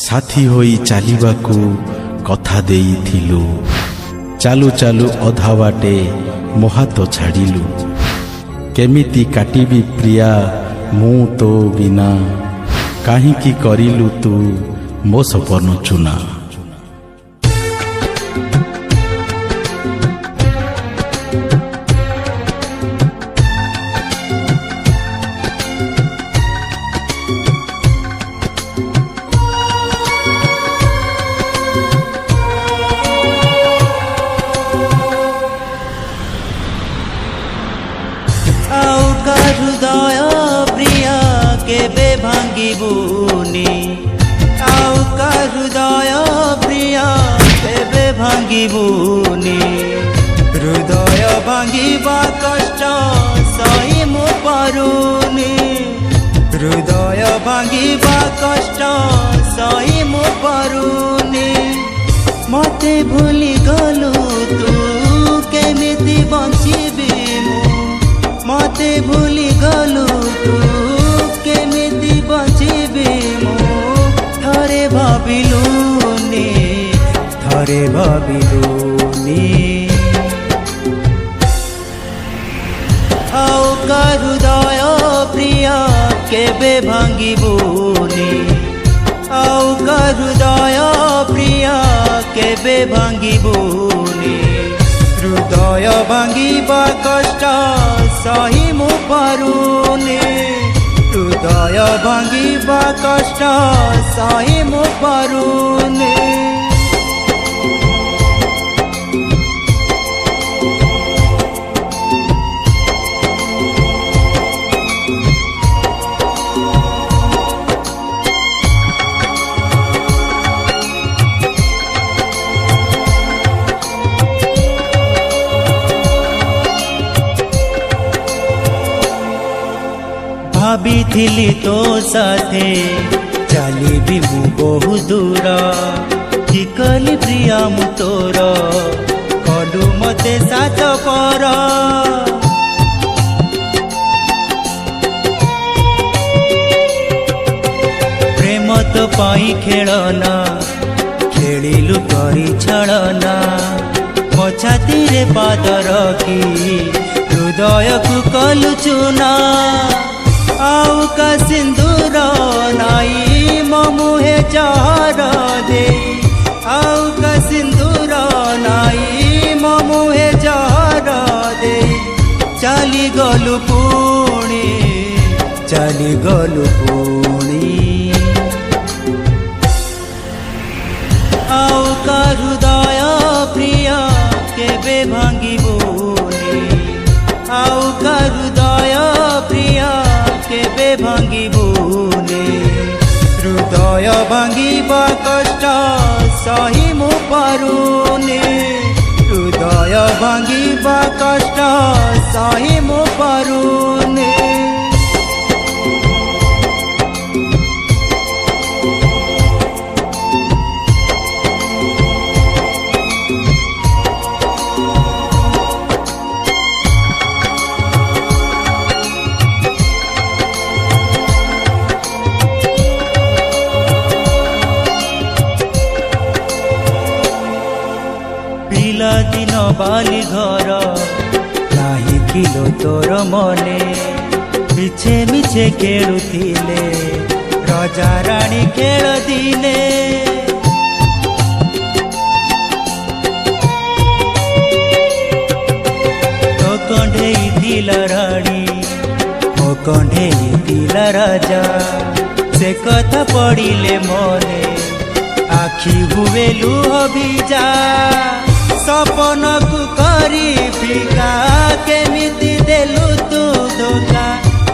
साथी होई चालिबाकू कथा देइथिलु चालू चालू अधा बाटे मो हाथ छाड़िलु केमिति काटिबी प्रिया मु तो बिना काहींकी करिलु तू मो सपन चुना। हृदय प्रिया केबे भांगिबुनी आउ का हृदय प्रिया केबे भांगिबुनी हृदय भांगिबा कष्ट सही मु पारुनी हृदय भांगिबा कष्ट सही मु पारुनी मते भूली गलु तू केमिति बंचिबी मते भूली गलु तू केमिति बंचिबी मु थरे भाबिलुनी आउ का हृदय प्रिया केबे भांगिबुनी आउ का हृदय प्रिया केबे भांगिबुनी हृदय भांगिबा कष्ट सही मु पारुनी हृदय भांगिबा कष्ट सही मु पारुनी। भाभी तो साथे चली भी मु बहु दूर ठिकली प्रिया मु तोर कलु मते साथ पर प्रेम तो पाई खेलना खेलिलु करी छलना मो छाती रे पाद रखी हृदय को कलु चुना आउ का सिंदूर नाई मो मुहे जहर दे आउ का सिंदूर नाई मो मुहे जहर दे चली गलु पुणी आउ का हृदय प्रिया केबे भांगिबुनी आउ का हृदय प्रिया केबे भांगिबुनी हृदय भांगिबा कष्ट सही मु पारुनी हृदय भांगिबा कष्ट सही मु पारुनी। पिला दिन बाली घर नाही किलो तोर मने मिछे मिछे खेलुथिले राजा रानी खेल दिले तो कंढेई दिला रानी मो कंढेई दिला राजा से कथा पड़िले मने आखि हुए लुह भिजा सपन को करी फिका केमिति देलु तू धोखा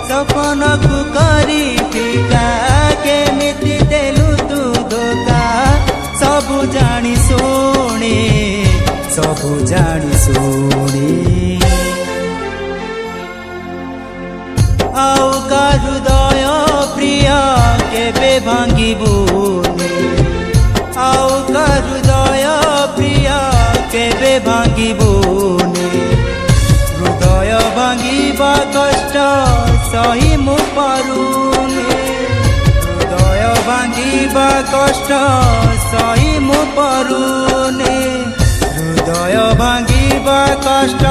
सपन को करी फिका केमिति देलु तू धोखा सबु जानी शुणी आउ का हृदय प्रिया केबे भांगिबुनी आउ का हृदय प्रिया केबे भांगिबुनी हृदय भांगिबा कष्ट सही मु पारुनी हृदय भांगी ভাঙিবা কষ্ট সহি মু পরুনে হৃদয় ভাঙিবা কষ্ট